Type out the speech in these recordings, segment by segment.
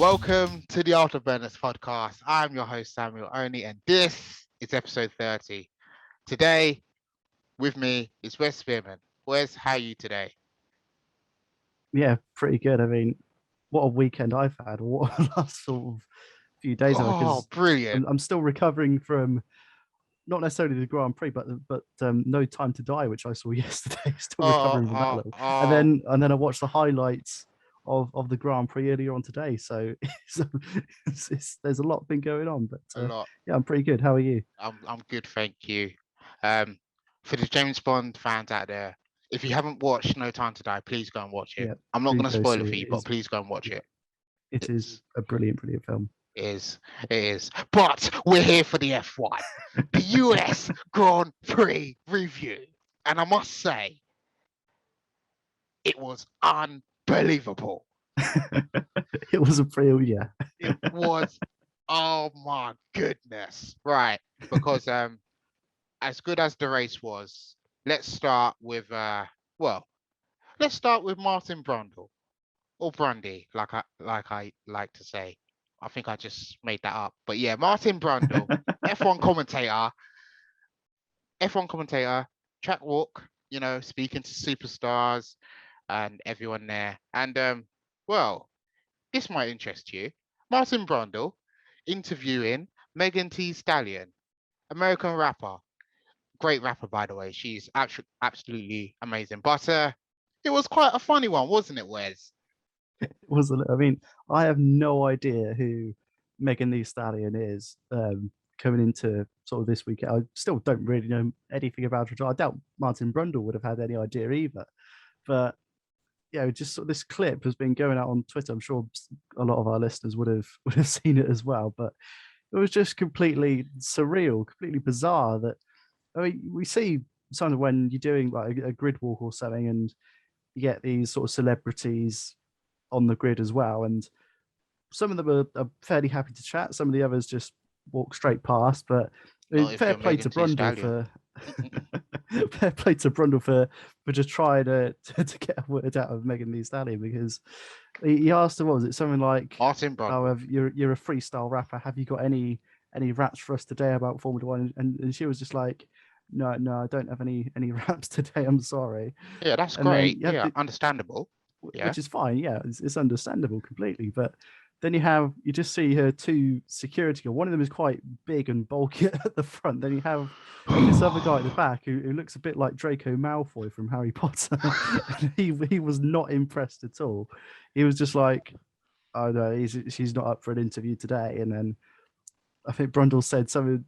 Welcome to the AfterBurners podcast. I'm your host, Samuel Only, and this is episode 30. Today, with me is Wes Spearman. Wes, how are you today? Yeah, pretty good. I mean, what a weekend I've had. What a last sort of few days of it, Oh, because brilliant. I'm still recovering from not necessarily the Grand Prix, but No Time to Die, which I saw yesterday. Still Oh, recovering from that oh, little. And oh, then I watched the highlights of the Grand Prix earlier on today. So there's a lot been going on, but a lot. yeah, I'm pretty good. How are you? I'm good, thank you. Um, for the James Bond fans out there, if you haven't watched No Time to Die, please go and watch it. Yeah, I'm not do going to go spoil see it for it. you, but please go and watch Yeah, it. it is It's a brilliant film. It is. It is. But we're here for the F1, the US Grand Prix review. And I must say, it was unbelievable. It was a pretty, yeah. It was, oh my goodness. Right. Because as good as the race was, let's start with let's start with Martin Brundle. Or Brundy, like I like to say. I think I just made that up. But yeah, Martin Brundle, F1 commentator, F1 commentator, track walk, speaking to superstars and everyone there. And well, this might interest you. Martin Brundle interviewing Megan Thee Stallion, American rapper. Great rapper, by the way. She's actually absolutely amazing. But it was quite a funny one, wasn't it, Wes? Was I mean, I have no idea who Megan Thee Stallion is coming into sort of this weekend. I still don't really know anything about her. I doubt Martin Brundle would have had any idea either. But just sort of this clip has been going out on Twitter. I'm sure a lot of our listeners would have seen it as well. But it was just completely surreal, completely bizarre. That I mean, we see sometimes when you're doing like a grid walk or something, and you get these sort of celebrities on the grid as well. And some of them are fairly happy to chat. Some of the others just walk straight past. But Not if fair you're play Megan to Thee Brundle Stallion. for fair play to Brundle for just trying to get a word out of Megan Thee Stallion, because he asked her, what was it, something like, Martin "Oh, Brundle. you're a freestyle rapper. Have you got any raps for us today about Formula One?" And she was just like, "No, I don't have any raps today. I'm sorry." Yeah, that's And then great. you have Yeah, understandable. Yeah. which is fine. Yeah, it's understandable completely. But then you just see her two security guard. One of them is quite big and bulky at the front. Then you have this other guy at the back who looks a bit like Draco Malfoy from Harry Potter. And he was not impressed at all. He was just like, "Oh no, she's not up for an interview today." And then I think Brundle said something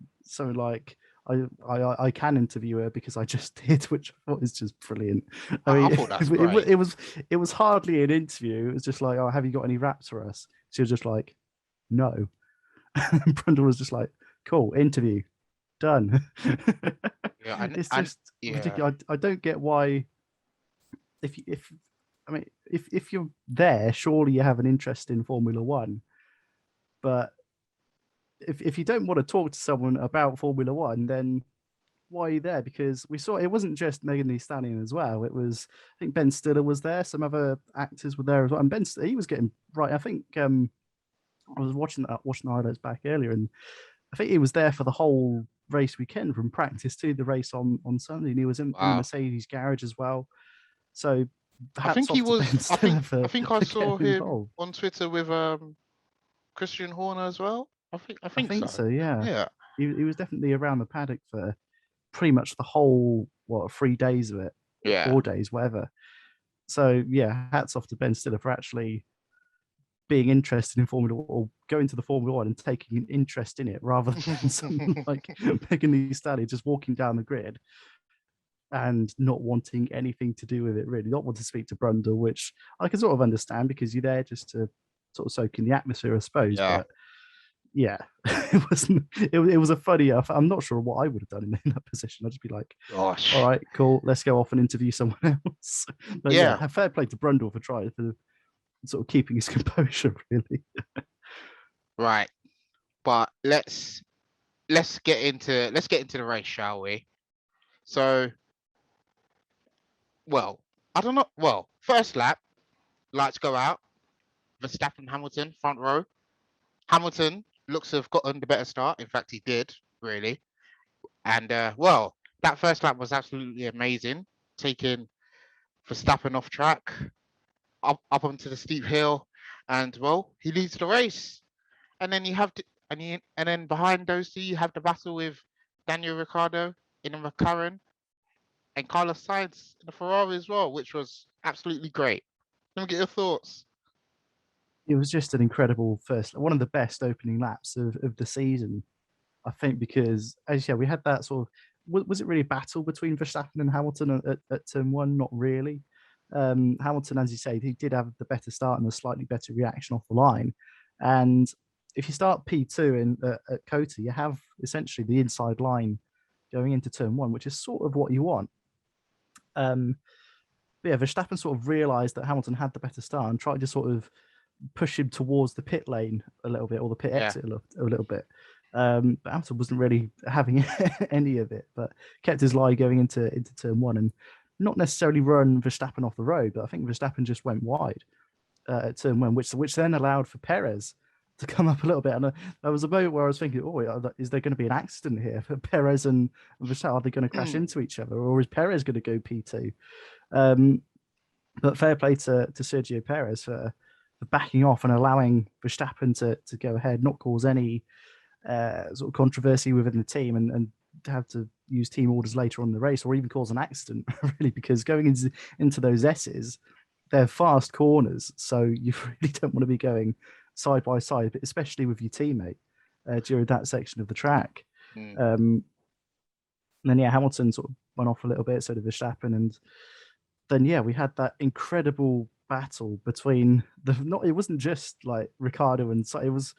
like, I can interview her because I just did," which I thought is just brilliant. I I mean, thought that's great. it was hardly an interview. It was just like, "Oh, have you got any raps for us?" She was just like, "No." And Brundle was just like, "Cool, interview done." Yeah, It's and just yeah. ridiculous. I don't get why. If I mean, if you're there, surely you have an interest in Formula One. But if you don't want to talk to someone about Formula One, then why are you there? Because we saw it wasn't just Megan Thee Stallion as well. It was, I think, Ben Stiller was there. Some other actors were there as well. And he was getting right. I think I was watching the highlights back earlier, and I think he was there for the whole race weekend, from practice to the race on Sunday. And he was in the Wow. Mercedes garage as well. So I hats think he off to Ben was. I Stiller think. for I think I getting saw him involved. on Twitter with Christian Horner as well. I think. I I think think so. so. Yeah, Yeah. he was definitely around the paddock for pretty much the whole 3 days of it, or Yeah. 4 days, whatever. So yeah, hats off to Ben Stiller for actually being interested in Formula or going to the Formula One and taking an interest in it, rather than someone like Megan Thee Stallion just walking down the grid and not wanting anything to do with it, really, not want to speak to Brundle, which I can sort of understand, because you're there just to sort of soak in the atmosphere, I suppose. Yeah. But yeah, it was a funny. I'm not sure what I would have done in that position. I'd just be like, "All Gosh. right, cool, let's go off and interview someone else." But yeah, Yeah. have fair play to Brundle for trying, for sort of keeping his composure, really. Right. But let's get into the race, shall we? So, well, I don't know. Well, first lap, lights go out. Verstappen, Hamilton, front row. Hamilton looks to have gotten the better start. In fact, he did, really. And, well, that first lap was absolutely amazing, taking Verstappen off track, up onto the steep hill, and, well, he leads the race. And then you have to, and then behind those two, you have the battle with Daniel Ricciardo in a McLaren and Carlos Sainz in a Ferrari as well, which was absolutely great. Let me get your thoughts. It was just an incredible one of the best opening laps of the season, I think, because as you said, we had that sort of was it really a battle between Verstappen and Hamilton at turn one? Not really. Hamilton, as you say, he did have the better start and a slightly better reaction off the line. And if you start P2 at COTA, you have essentially the inside line going into turn one, which is sort of what you want. But yeah, Verstappen sort of realised that Hamilton had the better start and tried to sort of push him towards the pit lane a little bit, or the pit exit a little bit. But Hamilton wasn't really having any of it, but kept his lie going into turn one and not necessarily run Verstappen off the road, but I think Verstappen just went wide at turn one, which then allowed for Perez to come up a little bit. And there was a moment where I was thinking, oh, is there going to be an accident here for Perez and Verstappen? Are they going to crash into each other, or is Perez going to go P2? But fair play to Sergio Perez for backing off and allowing Verstappen to go ahead, not cause any sort of controversy within the team, and have to use team orders later on in the race, or even cause an accident, really, because going into those S's, they're fast corners, so you really don't want to be going side by side, but especially with your teammate during that section of the track. And then, yeah, Hamilton sort of went off a little bit, so did Verstappen, and then, yeah, we had that incredible battle between it wasn't just like Ricciardo and it was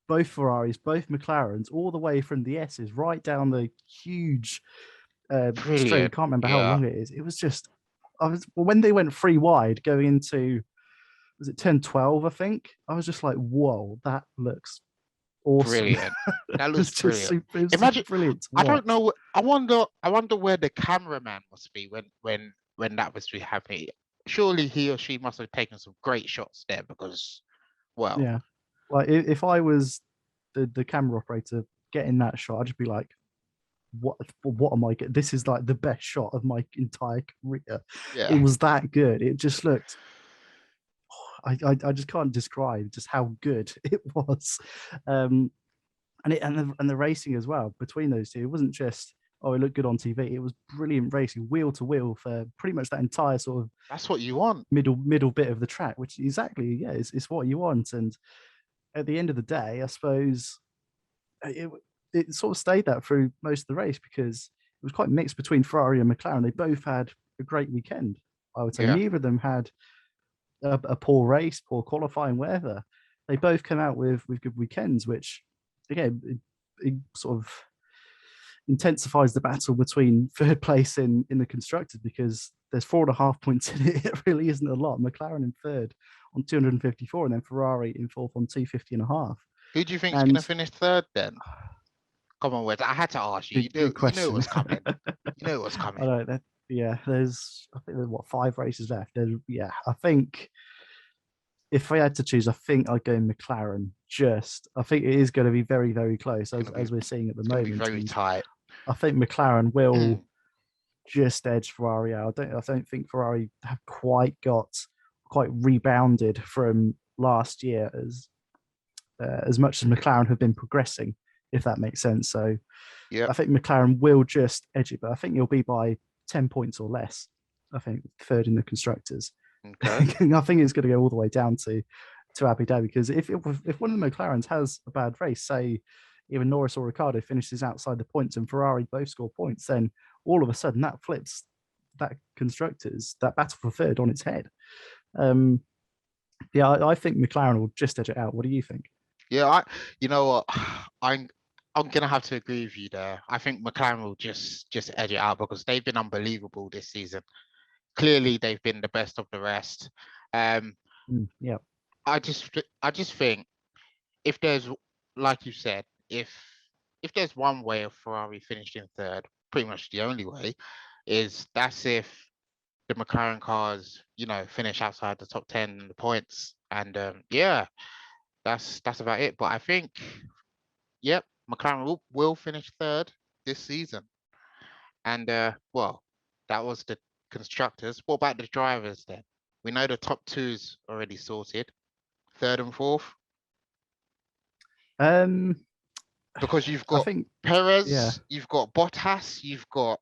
both Ferraris, both McLarens, all the way from the S's right down the huge straight. I can't remember how long it is. It was just, when they went three wide going into, was it turn 12, I think? I was just like, whoa, that looks awesome. Brilliant. That looks brilliant. Imagine, brilliant. I don't know. I wonder where the cameraman must be when that was happening. Surely he or she must have taken some great shots there, because, well, yeah. Like if I was the camera operator getting that shot, I'd just be like, what am I getting? This is like the best shot of my entire career. Yeah. It was that good. It just looked, I just can't describe just how good it was. And the racing as well between those two, it wasn't just, it looked good on TV. It was brilliant racing, wheel to wheel, for pretty much that entire sort of, that's what you want, middle bit of the track, which exactly, yeah, it's what you want. And at the end of the day, I suppose it sort of stayed that through most of the race, because it was quite mixed between Ferrari and McLaren. They both had a great weekend, I would say. Neither of them had a poor race, poor qualifying, whatever. They both came out with good weekends, which, again, it sort of intensifies the battle between third place in the constructors, because there's 4.5 points in it. It really isn't a lot. McLaren in third on 254, and then Ferrari in fourth on 250.5. Who do you think is going to finish third then? Come on, Wes. I had to ask you. You knew it was coming. You knew it was coming. I know that. Yeah, I think there's 5 races left. I think if I had to choose, I think I'd go McLaren. I think it is going to be very, very close, as we're seeing at the moment. Very tight. I think McLaren will just edge Ferrari out. I don't think Ferrari have quite rebounded from last year as much as McLaren have been progressing, if that makes sense. So I think McLaren will just edge it, but I think it'll be by 10 points or less. I think third in the constructors. Okay. I think it's going to go all the way down to Abu Dhabi, because if one of the McLarens has a bad race, say even Norris or Ricciardo finishes outside the points and Ferrari both score points, then all of a sudden that flips that battle for third on its head. I think McLaren will just edge it out. What do you think? Yeah, you know what, I'm gonna have to agree with you there. I think McLaren will just edge it out, because they've been unbelievable this season. Clearly, they've been the best of the rest. Yeah. I just think, if there's, like you said, if there's one way of Ferrari finishing third, pretty much the only way, that's if the McLaren cars, finish outside the top 10 in the points. And yeah, that's about it. But I think, yep, McLaren will finish third this season. And well, that was the constructors. What about the drivers then? We know the top two's already sorted, third and fourth, Um, because you've I got think, yeah, Perez, you've got Bottas, you've got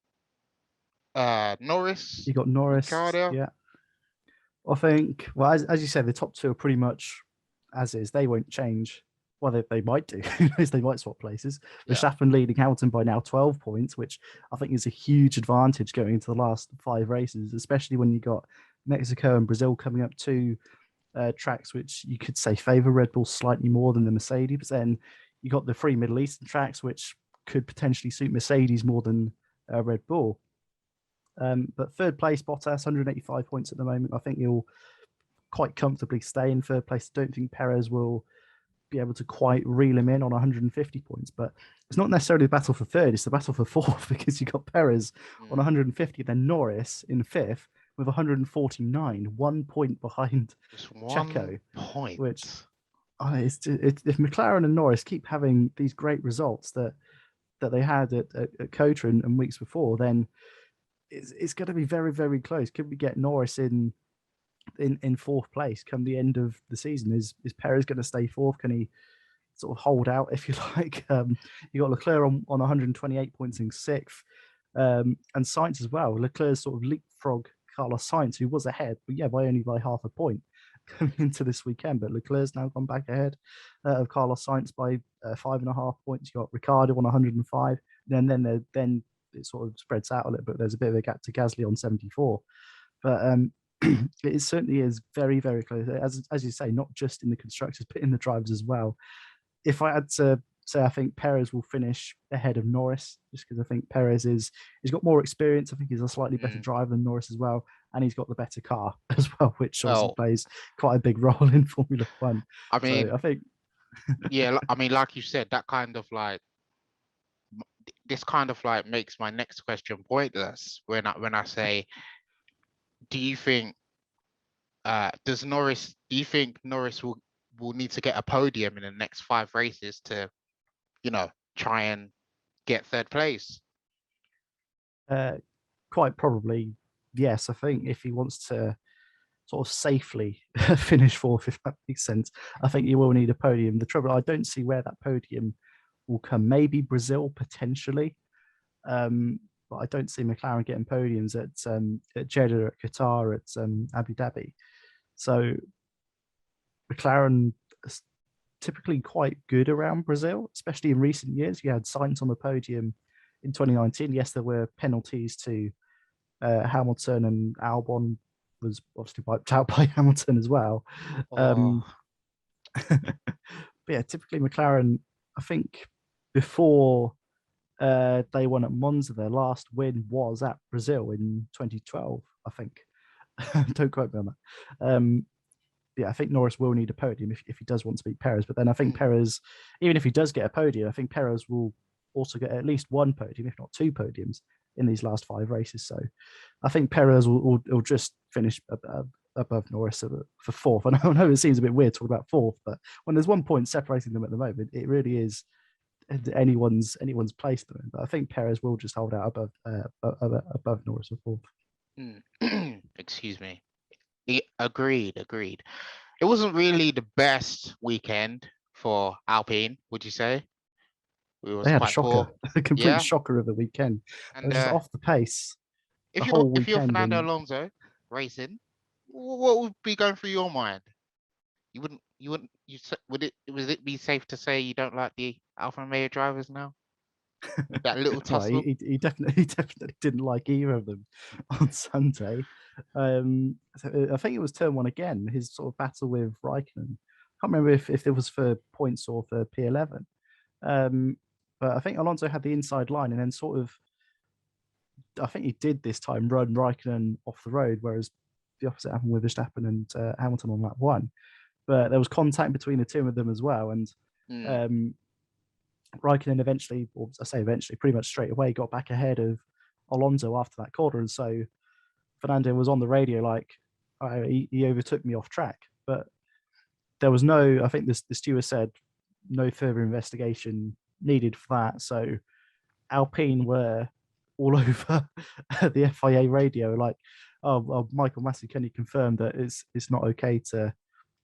Norris, you got Norris. Ricciardo. Yeah, I think. Well, as you said, the top two are pretty much as is. They won't change. Well, they might do. Who knows? They might swap places. Yeah. Verstappen leading Hamilton by now 12 points, which I think is a huge advantage going into the last 5 races, especially when you got Mexico and Brazil coming up, two tracks which you could say favour Red Bull slightly more than the Mercedes. But then you got the three Middle Eastern tracks, which could potentially suit Mercedes more than Red Bull. But third place, Bottas, 185 points at the moment. I think he'll quite comfortably stay in third place. I don't think Perez will be able to quite reel him in on 150 points. But it's not necessarily the battle for third, it's the battle for fourth because you got Perez on 150, then Norris in fifth with 149, 1 point behind Just Checo, 1 point. which if McLaren and Norris keep having these great results that they had at COTA and weeks before, then it's going to be very, very close. Could we get Norris in fourth place come the end of the season? Is Perez going to stay fourth? Can he sort of hold out, if you like? You got Leclerc on 128 points in sixth, and Sainz as well. Leclerc's sort of leapfrog Carlos Sainz, who was ahead, but yeah, by half a point coming into this weekend. But Leclerc's now gone back ahead of Carlos Sainz by 5.5 points. You got Ricciardo on 105, then it sort of spreads out a little bit. There's a bit of a gap to Gasly on 74, but it certainly is very, very close. As you say, not just in the constructors, but in the drivers as well. If I had to say, I think Perez will finish ahead of Norris, just because I think Perez he's got more experience. I think he's a slightly better driver than Norris as well, and he's got the better car as well, which also plays quite a big role in Formula One. I mean, so I think, yeah, I mean, like you said, that kind of like this kind of like makes my next question pointless when I say, do you think do you think Norris will need to get a podium in the next 5 races to, try and get third place? quite probably, yes. I think if he wants to sort of safely finish fourth, if that makes sense, I think he will need a podium. The trouble, I don't see where that podium will come. Maybe Brazil potentially, but I don't see McLaren getting podiums at Jeddah, at Qatar, at Abu Dhabi. So McLaren is typically quite good around Brazil, especially in recent years. You had Sainz on the podium in 2019. Yes, there were penalties to Hamilton, and Albon was obviously wiped out by Hamilton as well. But yeah, typically McLaren, I think before they won at Monza, their last win was at Brazil in 2012, I think. Don't quote me on that. Yeah, I think Norris will need a podium if he does want to beat Perez. But then I think Perez, even if he does get a podium, I think Perez will also get at least one podium, if not two podiums, in these last 5 races. So I think Perez will just finish above Norris for fourth. And I know it seems a bit weird talking about fourth, but when there's 1 point separating them at the moment, it really is anyone's place. But I think Perez will just hold out above Norris for fourth. Excuse me. Agreed. It wasn't really the best weekend for Alpine, would you say? It was They had a quite poor. shocker, a complete Yeah. shocker of the weekend. They And were just off the pace the if whole you're weekend. Fernando And Alonso racing, what would be going through your mind? Would it be safe to say you don't like the Alfa Romeo drivers now? That little well, tussle. he definitely didn't like either of them on Sunday. So I think it was turn one again, his sort of battle with Raikkonen. I can't remember if it was for points or for P11. But I think Alonso had the inside line and then sort of, I think he did this time run Raikkonen off the road, whereas the opposite happened with Verstappen and Hamilton on lap one. But there was contact between the two of them as well. And Raikkonen eventually, or I say eventually, pretty much straight away got back ahead of Alonso after that corner. And so Fernando was on the radio like, he overtook me off track. But there was no, I think the steward said no further investigation needed for that. So Alpine were all over the FIA radio, like, oh, Michael Massey, can you confirm that it's not okay to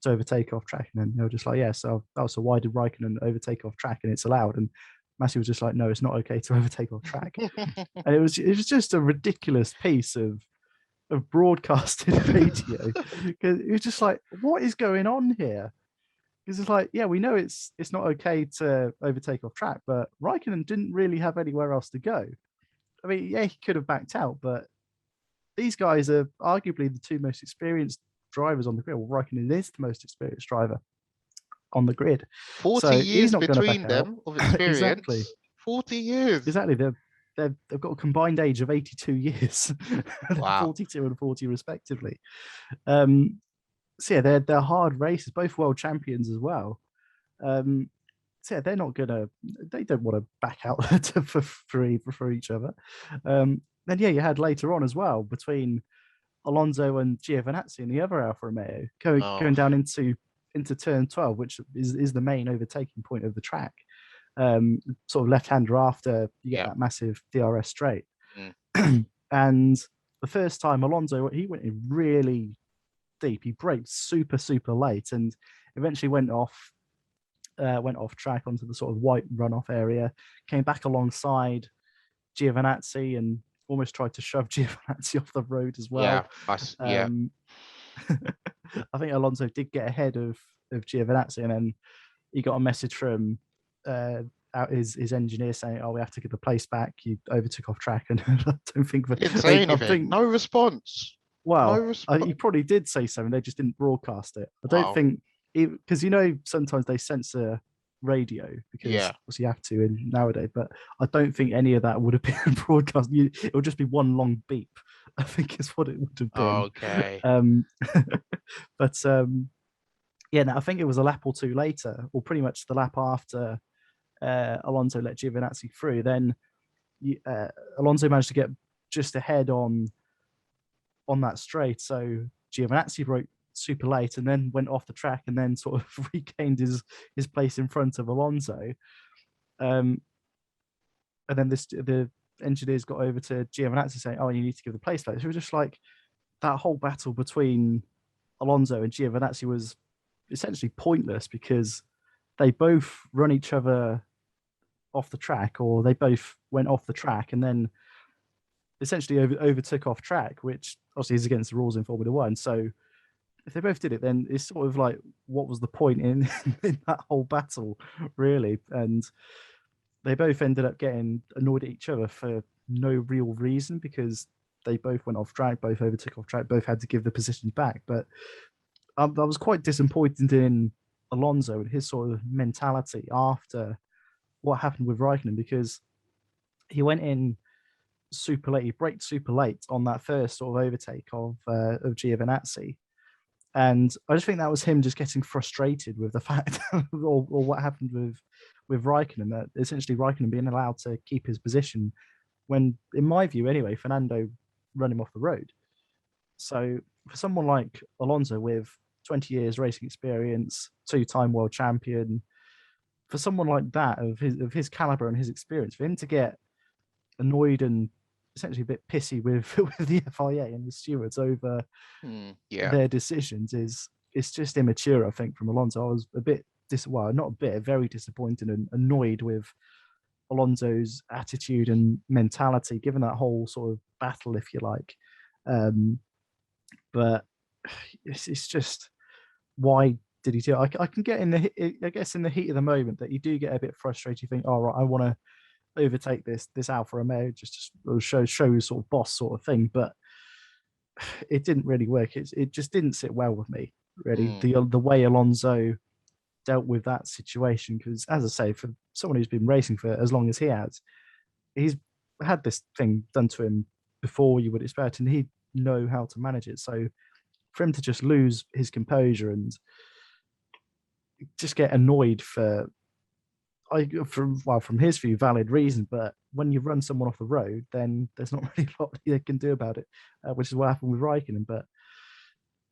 overtake off track? And then they were just like, yeah, so why did Raikkonen overtake off track and it's allowed? And Massey was just like, no, it's not okay to overtake off track. And it was just a ridiculous piece of broadcasted radio, because it was just like, what is going on here? Because it's like, yeah, we know it's not okay to overtake off track, but Raikkonen didn't really have anywhere else to go. I mean, yeah, he could have backed out, but these guys are arguably the two most experienced drivers on the grid. Well, Raikkonen is the most experienced driver on the grid. 40 so years not between back them out. of experience. Exactly. 40 years. Exactly. They've got a combined age of 82 years. Wow. 42 and 40 respectively. So yeah, they're hard races, both world champions as well. So yeah, they don't want to back out for each other. Then yeah, you had later on as well between Alonso and Giovinazzi in the other Alfa Romeo going down into turn 12, which is the main overtaking point of the track. Sort of left-hander after you get that massive DRS straight. And the first time Alonso, he went in really deep. He braked super, super late and eventually went off track onto the sort of white runoff area, came back alongside Giovinazzi and almost tried to shove Giovinazzi off the road as well. Yeah. I think Alonso did get ahead of Giovinazzi, and then he got a message from out his engineer saying, "Oh, we have to get the place back. You overtook off track." And I don't think that didn't say anything. No response. Well, he probably did say something. They just didn't broadcast it. I don't think, because sometimes they censor radio because obviously you have to in nowadays. But I don't think any of that would have been broadcast. It would just be one long beep, I think is what it would have been. Okay. But yeah, no, I think it was a lap or two later, or pretty much the lap after Alonso let Giovinazzi through. Then Alonso managed to get just ahead on that straight. So Giovinazzi broke super late and then went off the track and then sort of regained his place in front of Alonso. And then the engineers got over to Giovinazzi saying, "Oh, you need to give the place back." So it was just like that whole battle between Alonso and Giovinazzi was essentially pointless because they both run each other off the track, or they both went off the track and then essentially overtook off track, which obviously is against the rules in Formula One. So if they both did it, then it's sort of like, what was the point in that whole battle, really? And they both ended up getting annoyed at each other for no real reason because they both went off track, both overtook off track, both had to give the positions back. But I was quite disappointed in Alonso and his sort of mentality after what happened with Raikkonen, because he went in super late. He braked super late on that first sort of overtake of Giovinazzi. And I just think that was him just getting frustrated with the fact or what happened with Raikkonen, that essentially Raikkonen being allowed to keep his position when, in my view anyway, Fernando run him off the road. So for someone like Alonso with 20 years racing experience, 2-time world champion, for someone like that of his caliber and his experience, for him to get annoyed and essentially a bit pissy with the FIA and the stewards over their decisions it's just immature, I think, from Alonso. I was a bit very disappointed and annoyed with Alonso's attitude and mentality, given that whole sort of battle, if you like. But it's just, why did he do it? I can get in the heat of the moment that you do get a bit frustrated. You think, "Oh, right, I want to overtake this Alfa Romeo just to show sort of boss sort of thing," but it didn't really work. It just didn't sit well with me, really. The way Alonso dealt with that situation, because as I say, for someone who's been racing for as long as he has, he's had this thing done to him before, you would expect, and he'd know how to manage it. So for him to just lose his composure and just get annoyed from his view, valid reason, but when you run someone off the road, then there's not really a lot they can do about it, which is what happened with Raikkonen. But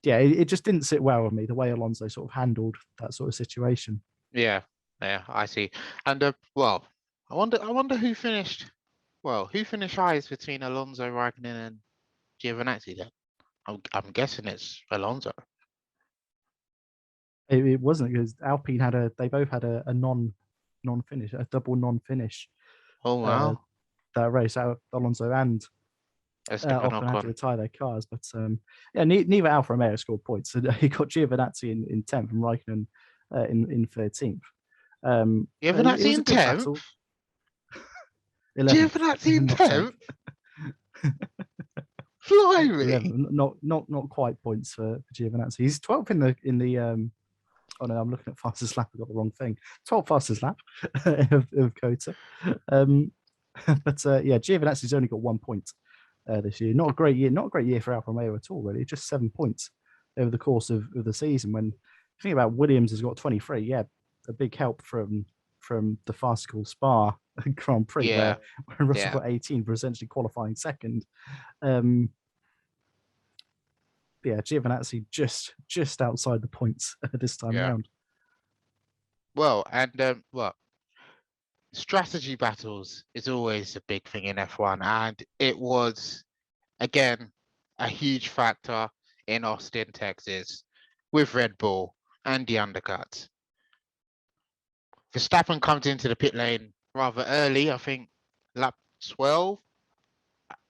yeah, it just didn't sit well with me the way Alonso sort of handled that sort of situation. Yeah, yeah, I see. And well, I wonder who finished. Well, who finished highest between Alonso, Raikkonen, and Giovinazzi then? I'm guessing it's Alonso. It wasn't because Alpine they both had a non-finish, a double non-finish Oh uh, wow, that race. Alonso and Esteban Ocon had to Ocon. retire their cars, but yeah, neither Alfa Romeo scored points. So he got Giovinazzi in 10th and Raikkonen in 13th. It Giovinazzi was a in good 10th. battle. 11th, Giovinazzi in not 10th. 10th. Blimey. 11th, not quite points for Giovinazzi. He's 12th in the oh no, I'm looking at fastest lap. I got the wrong thing. 12th fastest lap of COTA. But yeah, Giovinazzi's only got 1 point this year. Not a great year. Not a great year for Alfa Romeo at all. Really, just 7 points over the course of the season. When you think about Williams has got 23, yeah, a big help from the farcical Spa Grand Prix Yeah, where Russell yeah. got 18 for essentially qualifying second. Um, yeah, Giovinazzi just outside the points this time Yeah. round. Well, and strategy battles is always a big thing in F1, and it was again a huge factor in Austin, Texas, with Red Bull and the undercuts. Verstappen comes into the pit lane rather early, I think lap 12.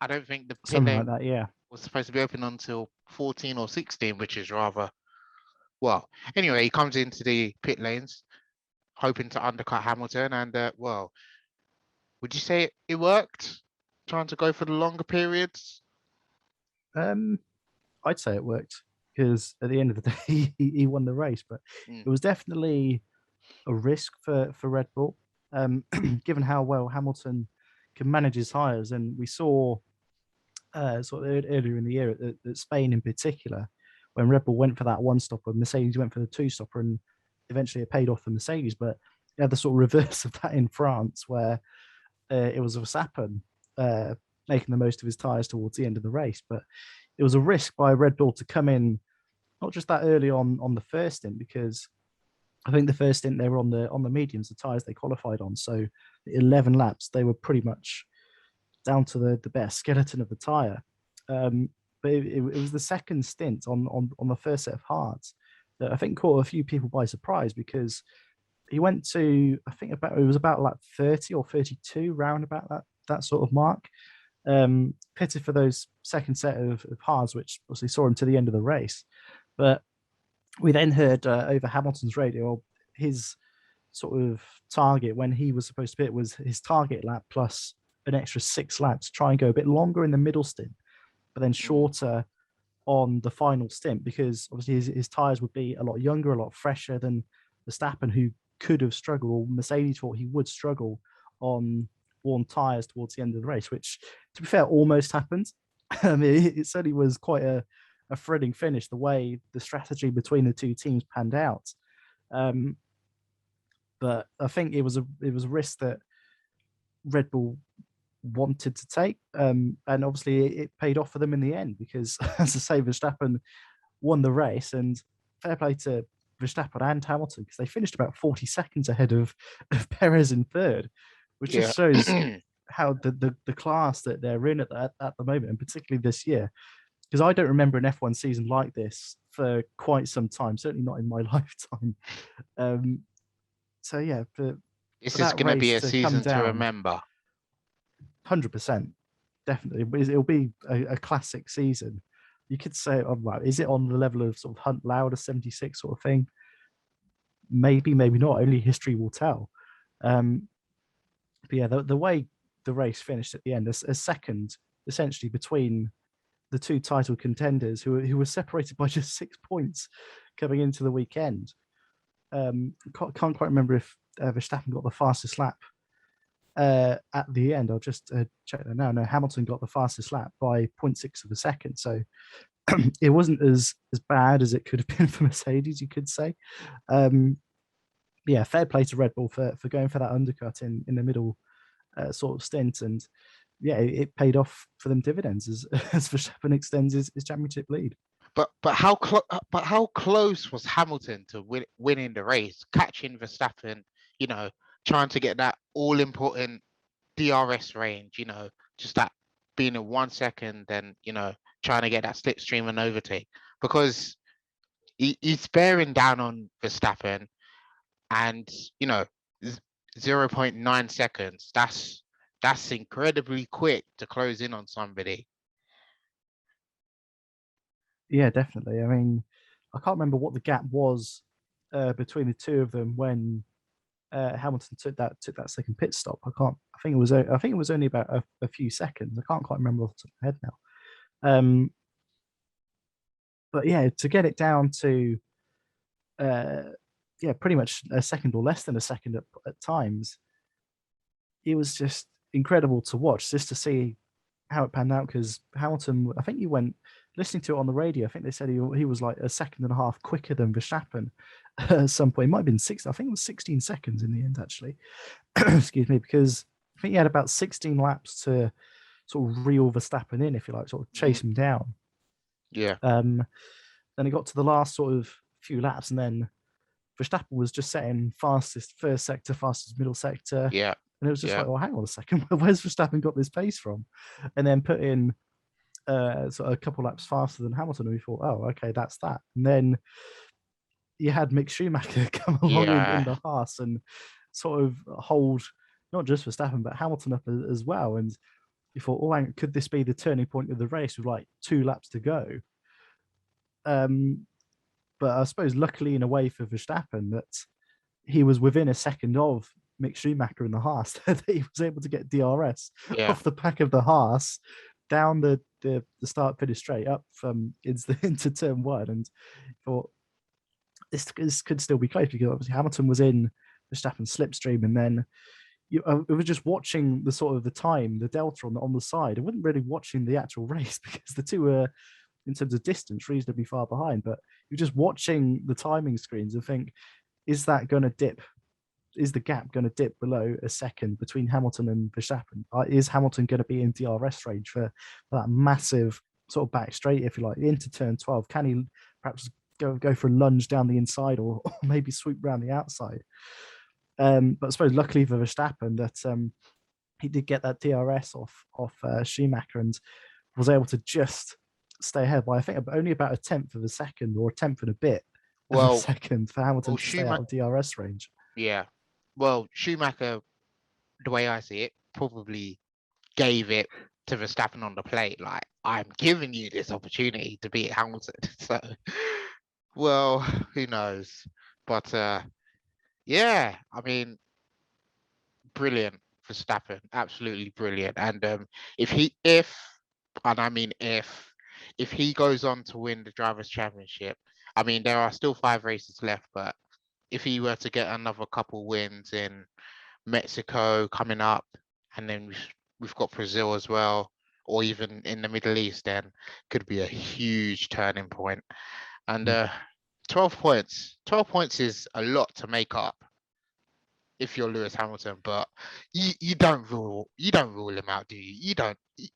I don't think the pit Something like lane that, yeah. was supposed to be open until 14 or 16, which is rather well. Anyway, he comes into the pit lanes hoping to undercut Hamilton, and well, would you say it worked? Trying to go for the longer periods? Um, I'd say it worked because at the end of the day, he won the race. But Mm. it was definitely a risk for Red Bull, given how well Hamilton can manage his tires. And we saw sort of earlier in the year at Spain in particular, when Red Bull went for that one stopper, Mercedes went for the two stopper, and eventually it paid off for Mercedes. But you had the sort of reverse of that in France, where it was Verstappen making the most of his tires towards the end of the race. But it was a risk by Red Bull to come in not just that early on the first stint, because I think the first stint they were on the mediums, the tires they qualified on. So 11 laps, they were pretty much down to the bare skeleton of the tire. But it was the second stint on the first set of hards that I think caught a few people by surprise, because he went to, I think it was about like 30 or 32, round about that sort of mark. Pitted for those second set of hards, which obviously saw him to the end of the race. But we then heard over Hamilton's radio his sort of target when he was supposed to pit was his target lap plus an extra 6 laps, try and go a bit longer in the middle stint, but then shorter on the final stint, because obviously his tires would be a lot younger, a lot fresher than Verstappen, who could have struggled, or Mercedes thought he would struggle on worn tires towards the end of the race, which, to be fair, almost happened. It certainly was quite a thrilling finish, the way the strategy between the two teams panned out. But I think it was a risk that Red Bull wanted to take, and obviously it paid off for them in the end, because as I say, Verstappen won the race, and fair play to Verstappen and Hamilton, because they finished about 40 seconds ahead of Perez in third, which Yeah. just shows how the class that they're in at the moment, and particularly this year, because I don't remember an F1 season like this for quite some time, certainly not in my lifetime. So yeah, for This is that going to be race a to come season to down, remember. 100%, definitely, it'll be a classic season. You could say, oh, well, is it on the level of sort of Hunt Lauder 76 sort of thing? Maybe, maybe not. Only history will tell. But yeah, the way the race finished at the end, a second essentially between the two title contenders, who were separated by just 6 points coming into the weekend. Can't quite remember if Verstappen got the fastest lap at the end. I'll just check that now. No, Hamilton got the fastest lap by 0.6 of a second. So it wasn't as bad as it could have been for Mercedes, you could say. Yeah, fair play to Red Bull for going for that undercut in the middle sort of stint. And yeah, it paid off for them dividends as Verstappen extends his championship lead. but how close was Hamilton to winning the race, catching Verstappen, you know, trying to get that all important DRS range, just that being in 1 second, and trying to get that slipstream and overtake, because he's bearing down on Verstappen, and 0.9 seconds. That's incredibly quick to close in on somebody. Yeah, definitely. I mean, I can't remember what the gap was between the two of them when Hamilton took that second pit stop. I think it was only about a few seconds. I can't quite remember off the top of my head now. But yeah, to get it down to pretty much a second or less than a second at times, it was just incredible to watch, just to see how it panned out. Because Hamilton, I think you went listening to it on the radio. I think they said he was like a second and a half quicker than Verstappen at some point. It might have been six. I think it was 16 seconds in the end, actually. Excuse me, because I think he had about 16 laps to sort of reel Verstappen in, if you like, sort of chase him down. Yeah. Then he got to the last sort of few laps, and then Verstappen was just setting fastest first sector, fastest middle sector. Yeah. And it was just like, oh, hang on a second, where's Verstappen got this pace from? And then put in sort of a couple laps faster than Hamilton, and we thought, oh, okay, that's that. And then you had Mick Schumacher come along in the Haas and sort of hold not just Verstappen but Hamilton up as well. And you thought, oh, could this be the turning point of the race with like 2 laps to go? But I suppose luckily in a way for Verstappen that he was within a second of Mick Schumacher in the Haas, that he was able to get DRS off the back of the Haas down the start finish straight up from into turn 1, and thought this could still be close, because obviously Hamilton was in Verstappen's slipstream, and then it was just watching the sort of the time, the delta on the side. I wasn't really watching the actual race because the two were, in terms of distance, reasonably far behind, but you're just watching the timing screens and think, is that going to dip? Is the gap going to dip below a second between Hamilton and Verstappen? Is Hamilton going to be in DRS range for that massive sort of back straight, if you like, into turn 12? Can he perhaps go for a lunge down the inside, or maybe sweep around the outside? But I suppose luckily for Verstappen that he did get that DRS off Schumacher and was able to just stay ahead by, I think, only about a tenth of a second, or a tenth and a bit of a second, for Hamilton to stay out of DRS range. Yeah. Well, Schumacher, the way I see it, probably gave it to Verstappen on the plate. Like, I'm giving you this opportunity to beat Hamilton. So, well, who knows? But yeah, I mean, brilliant Verstappen, absolutely brilliant. And if he goes on to win the Drivers' Championship, I mean, there are still 5 races left, but if he were to get another couple wins in Mexico coming up, and then we've got Brazil as well, or even in the Middle East, then could be a huge turning point. And 12 points is a lot to make up if you're Lewis Hamilton, but you don't rule him out, do you?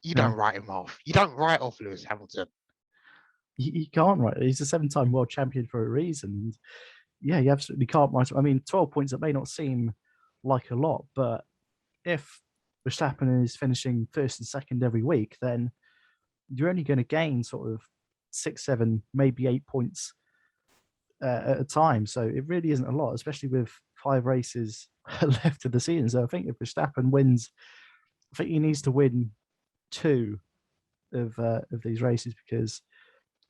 You don't write him off. You don't write off Lewis Hamilton. You can't write. He's a 7-time world champion for a reason. Yeah, you absolutely can't write. I mean, 12 points, it may not seem like a lot, but if Verstappen is finishing first and second every week, then you're only going to gain sort of 6, 7, maybe 8 points at a time. So it really isn't a lot, especially with 5 races left of the season. So I think if Verstappen wins, I think he needs to win 2 of these races, because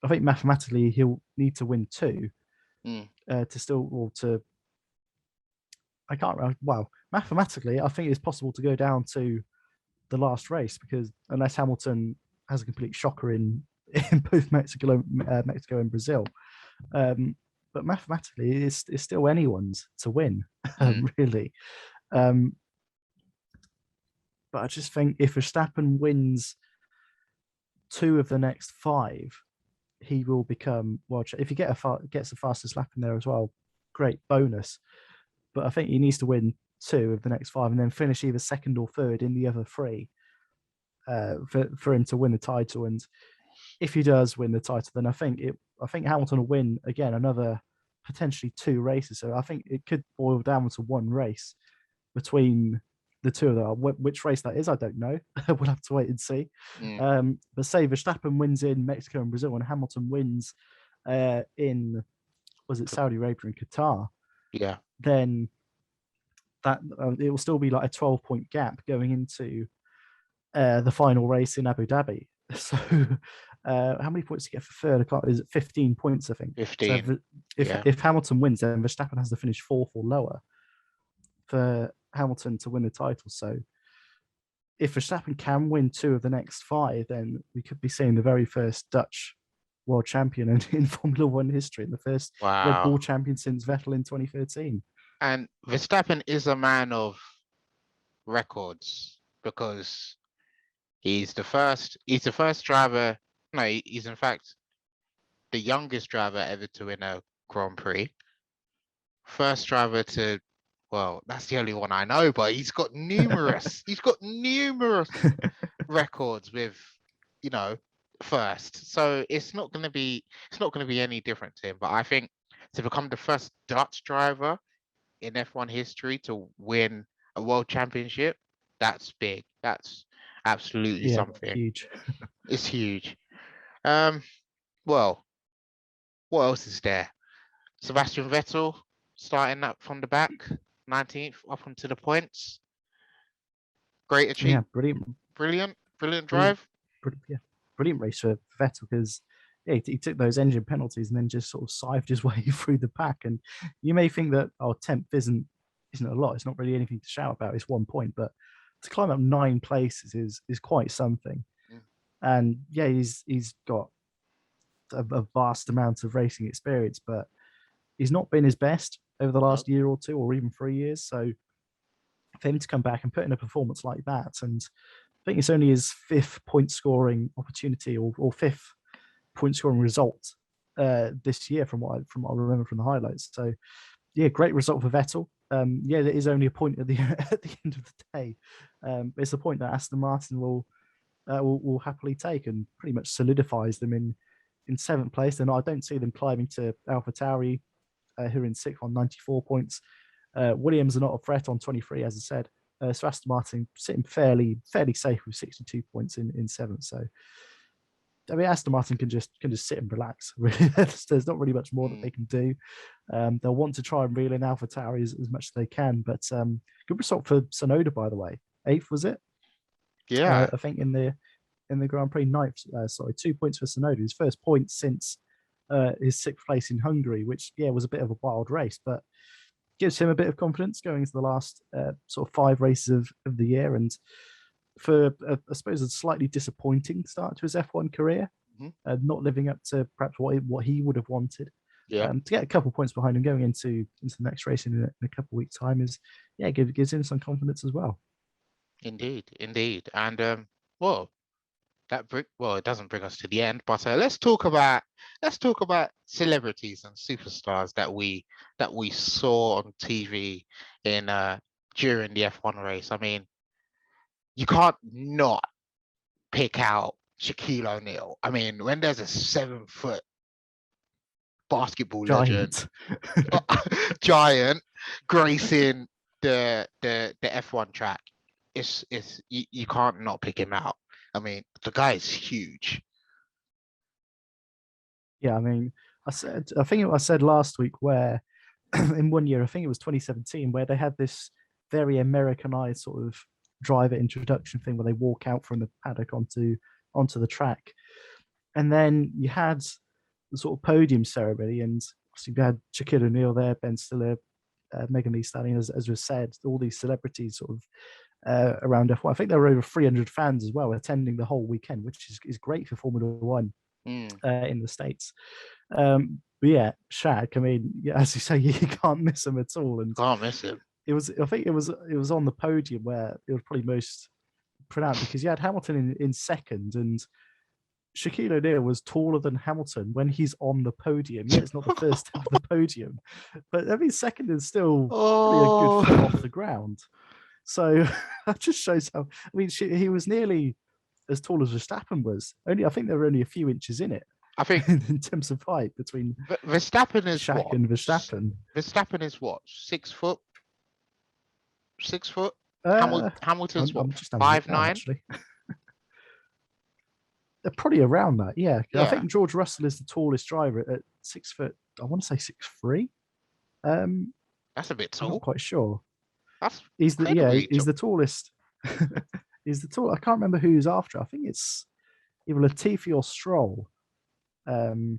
I think mathematically he'll need to win 2 to still, or to, I can't remember. Well, mathematically, I think it's possible to go down to the last race, because unless Hamilton has a complete shocker in both Mexico and Brazil, but mathematically, it's still anyone's to win, really. But I just think if Verstappen wins 2 of the next 5, he will become world. If he gets the fastest lap in there as well, great bonus. But I think he needs to win 2 of the next 5 and then finish either second or third in the other 3 for him to win the title. And if he does win the title, then I think Hamilton will win again another potentially 2 races. So I think it could boil down to one race between the two of them. Which race that is, I don't know. We'll have to wait and see. But say Verstappen wins in Mexico and Brazil, and Hamilton wins in Saudi Arabia and Qatar. Yeah. Then that it will still be like a 12-point gap going into the final race in Abu Dhabi. So how many points do you get for third? Is it 15 points, I think? 15. So if Hamilton wins, then Verstappen has to finish 4th or lower for Hamilton to win the title. So if Verstappen can win 2 of the next 5, then we could be seeing the very first Dutch world champion in Formula One history, and the first Red Bull champion since Vettel in 2013. And Verstappen is a man of records because he's the first driver. No, he's in fact the youngest driver ever to win a Grand Prix. First driver to, well, that's the only one I know, but he's got numerous. He's got numerous records with, first. So it's not going to be any different to him. But I think to become the first Dutch driver in F1 history to win a world championship, that's big. That's absolutely something. Huge. It's huge. Well, what else is there? Sebastian Vettel starting up from the back, 19th up onto the points. Great achievement. Yeah, brilliant drive. Brilliant race for Vettel because he took those engine penalties and then just sort of scythed his way through the pack. And you may think that 10th isn't a lot. It's not really anything to shout about. It's 1 point, but to climb up 9 places is quite something. And yeah, he's got a vast amount of racing experience, but he's not been his best over the last year or 2 or even 3 years. So for him to come back and put in a performance like that, and I think it's only his 5th point scoring opportunity or 5th point scoring result this year from what I remember from the highlights. So yeah, great result for Vettel. Yeah, there is only a point at the end of the day, but it's a point that Aston Martin will happily take and pretty much solidifies them in 7th place. And I don't see them climbing to AlphaTauri, who are in 6th on 94 points. Williams are not a threat on 23, as I said. So Aston Martin sitting fairly safe with 62 points in 7th. So I mean, Aston Martin can just sit and relax. Really, there's not really much more that they can do. They'll want to try and reel in AlphaTauri as much as they can. But good result for Tsunoda, by the way. 8th, was it? Yeah, I think in the Grand Prix 9th. 2 points for Tsunoda. His first point since his 6th place in Hungary, which was a bit of a wild race, but gives him a bit of confidence going into the last sort of 5 races of the year. And for I suppose a slightly disappointing start to his F1 career, not living up to perhaps what he would have wanted. To get a couple points behind him going into the next race in a couple of weeks' time gives him some confidence as well. Indeed, and it doesn't bring us to the end, but let's talk about celebrities and superstars that we saw on TV in during the F1 race. I mean, you can't not pick out Shaquille O'Neal. I mean, when there's a 7-foot basketball legend, giant gracing the F1 track, it's you can't not pick him out. I mean, the guy is huge. Yeah, I mean, I think I said last week where in one year, I think it was 2017, where they had this very Americanized sort of driver introduction thing where they walk out from the paddock onto the track. And then you had the sort of podium ceremony, and obviously you had Shaquille O'Neal there, Ben Stiller, Megan Thee Stallion, as was said, all these celebrities sort of around F1. I think there were over 300 fans as well attending the whole weekend, which is great for Formula One in the States. But yeah, Shaq, I mean, as you say, you can't miss him at all. And can't miss him. I think it was on the podium where it was probably most pronounced, because you had Hamilton in second, and Shaquille O'Neal was taller than Hamilton when he's on the podium. Yeah, it's not the first step of the podium, but I mean, second is still pretty a good foot off the ground. So that just shows how. I mean, he was nearly as tall as Verstappen was. Only I think there were only a few inches in it I think in terms of height between Verstappen is Shaq what? and Verstappen. Verstappen is what? 6 foot? 6 foot? Uh, Hamilton's what? I'm just having a look now, 5'9"? actually. They're probably around that. Yeah, I Yeah, think George Russell is the tallest driver at 6 foot. I want to say 6'3". that's a bit I'm not tall. quite sure. That's He's the incredibly he's tall. the tallest. He's the tall. I can't remember who's after. I think it's either Latifi or Stroll. In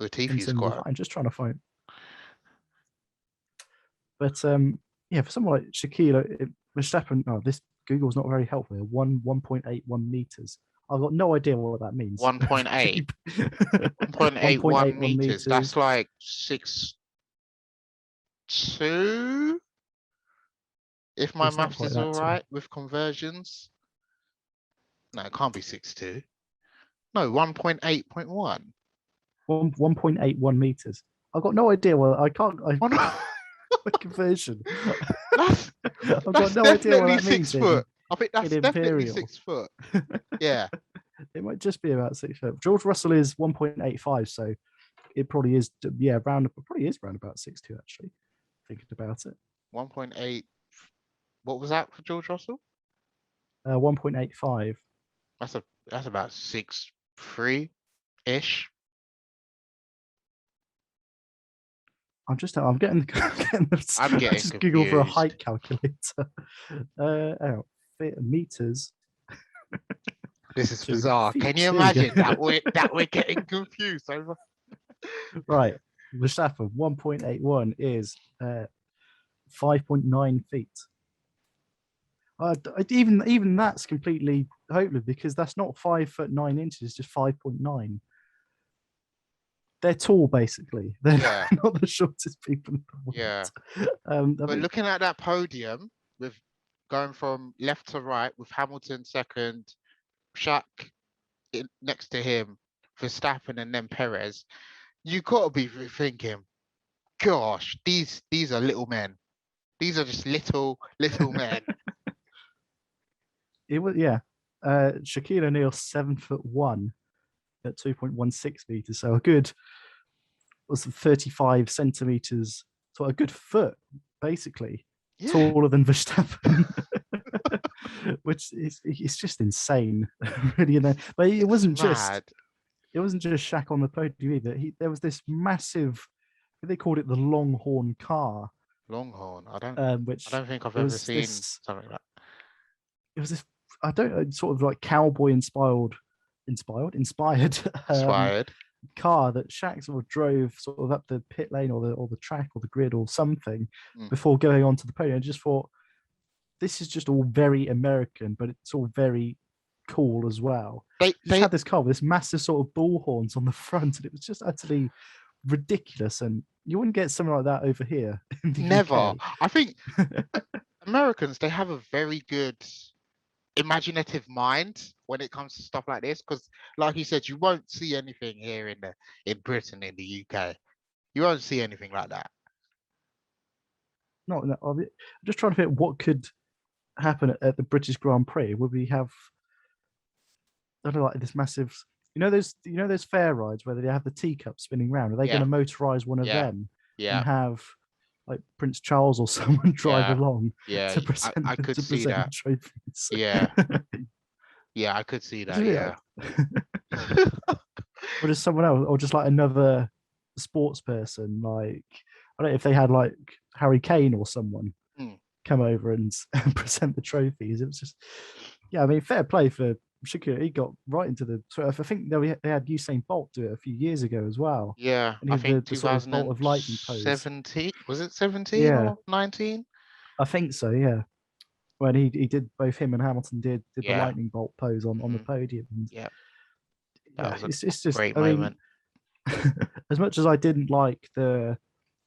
Latifi's terms of quite. height. I'm just trying to find. But yeah, for someone like Shaquille Verstappen, oh, this Google's not very helpful. 1.81 meters. I've got no idea what that means. 1.8. 1.81 1.81 meters. That's meters. like 6'2", if my It's not maths quite is that all tall. right with conversions. No, it can't be 6'2". No, 1.8.1. 1.81 meters. I've got no idea what I can't. Oh, no. Conversion. That's I've got that's no idea what definitely that means 6 foot. I think in that's definitely imperial. 6 foot. Yeah. It might just be about 6 foot. George Russell is 1.85, so it probably is. Yeah, probably is round about 6'2", actually. Thinking about it, 1.8. What was that for George Russell? 1.85. That's about 6'3" ish. I'm getting, I'm I getting just Google for a confused. height calculator. Meters. This is Two bizarre. feet. Can you There we go. imagine that we're getting confused over? Right, Verstappen 1.81 is 5.9 feet. Even that's completely hopeless because that's not 5'9". It's just 5.9. They're tall, basically. They're Yeah, not the shortest people in the world. yeah. I But mean, looking at that podium with going from left to right with Hamilton second, Shaq next to him, Verstappen, and then Perez, you gotta be thinking, gosh, these are little men. These are just little men. it was yeah. Shaquille O'Neal 7'1" at 2.16 meters, so a good was 35 centimeters, so a good foot basically Yeah, taller than Verstappen, which is it's just insane, really. But it's mad. it wasn't just Shaq on the podium either. There was this massive, they called it the Longhorn car, Longhorn. I which don't think I've it ever was seen this something like it was this I don't know, sort of like cowboy inspired inspired. car that Shaq sort of drove sort of up the pit lane or the track or the grid or something Mm. before going onto the podium. I just thought this is just all very American, but it's all very cool as well. They You just they had this car with this massive sort of bull horns on the front, and it was just utterly ridiculous. And you wouldn't get something like that over here in the never. UK. I think Americans, they have a very good imaginative mind when it comes to stuff like this, because like you said, you won't see anything here in Britain, in the UK. You won't see anything like that. I'm just trying to think what could happen at the British Grand Prix. Would we have, I don't know, like this massive, those fair rides where they have the teacup spinning round? Are they Yeah, going to motorize one of yeah, them and yeah, have like Prince Charles or someone drive yeah, along yeah. to present I could to see present the that. trophies? Yeah, yeah, I could see that. Yeah. Or just someone else, or just like another sports person, like I don't know if they had like Harry Kane or someone Hmm. come over and present the trophies. It was just, yeah, I mean, fair play for Shaquille. He got right into the. I think they had Usain Bolt do it a few years ago as well, Yeah, and I he did think the sort of bolt of lightning pose. 2017. Was it 17 Yeah, or 19? I think so. Yeah, when he did, both him and Hamilton did the Yeah. lightning bolt pose on the Hmm. podium. And Yeah, that yeah, was a it's just, great I mean, moment. as much as I didn't like the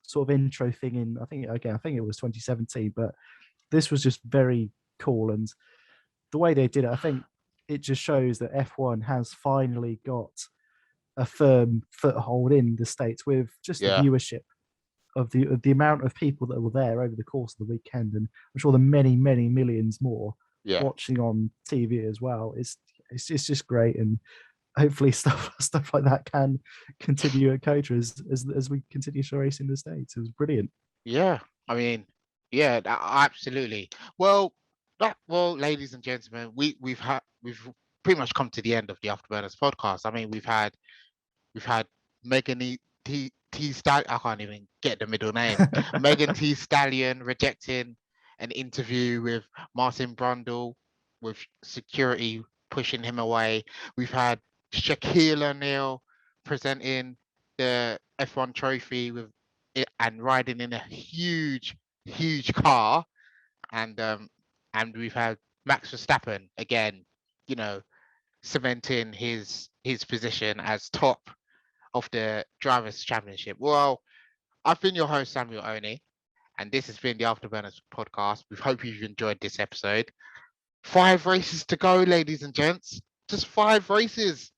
sort of intro thing I think it was 2017, but this was just very cool. And the way they did it, I think it just shows that F1 has finally got a firm foothold in the States with just the Yeah, viewership of the amount of people that were there over the course of the weekend, and I'm sure the many millions more yeah. watching on TV as well. it's just great, and hopefully stuff like that can continue at COTA as we continue to race in the States. It was brilliant. Yeah, I mean, yeah, absolutely. Well, ladies and gentlemen, we've pretty much come to the end of the Afterburners podcast. I mean, we've had Megan T Stallion. I can't even get the middle name. Megan T Stallion rejecting an interview with Martin Brundle, with security pushing him away. We've had Shaquille O'Neal presenting the F1 trophy with it and riding in a huge car, and we've had Max Verstappen again, you know, cementing his position as top of the Drivers' Championship. Well, I've been your host, Samuel Oni, and this has been the Afterburners podcast. We hope you've enjoyed this episode. 5 races to go, ladies and gents. Just 5 races.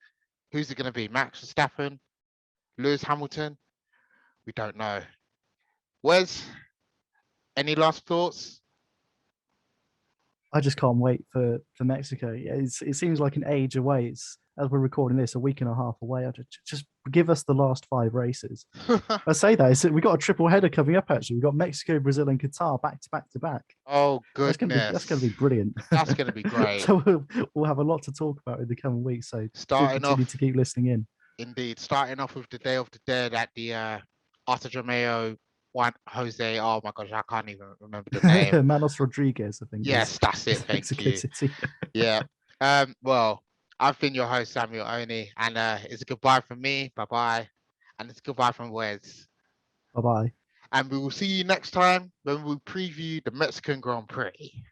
Who's it going to be? Max Verstappen? Lewis Hamilton? We don't know. Wes, any last thoughts? I just can't wait for Mexico. Yeah, it seems like an age away. It's, as we're recording this, a week and a half away. Just give us the last 5 races. I say that we got a triple header coming up. Actually, we've got Mexico, Brazil, and Qatar back to back to back. Oh That's goodness, gonna be brilliant. That's gonna be great. So we'll have a lot to talk about in the coming weeks. So Starting continue off, to keep listening in. Indeed, starting off with the Day of the Dead at the Arte Romeo Juan Jose. Oh my gosh, I can't even remember the name. Manos Rodriguez, I think. Yes, that's it. Thank Mexico you. City. Yeah. Well, I've been your host, Samuel Oni, and it's a goodbye from me. Bye bye. And it's goodbye from Wes. Bye bye. And we will see you next time when we preview the Mexican Grand Prix.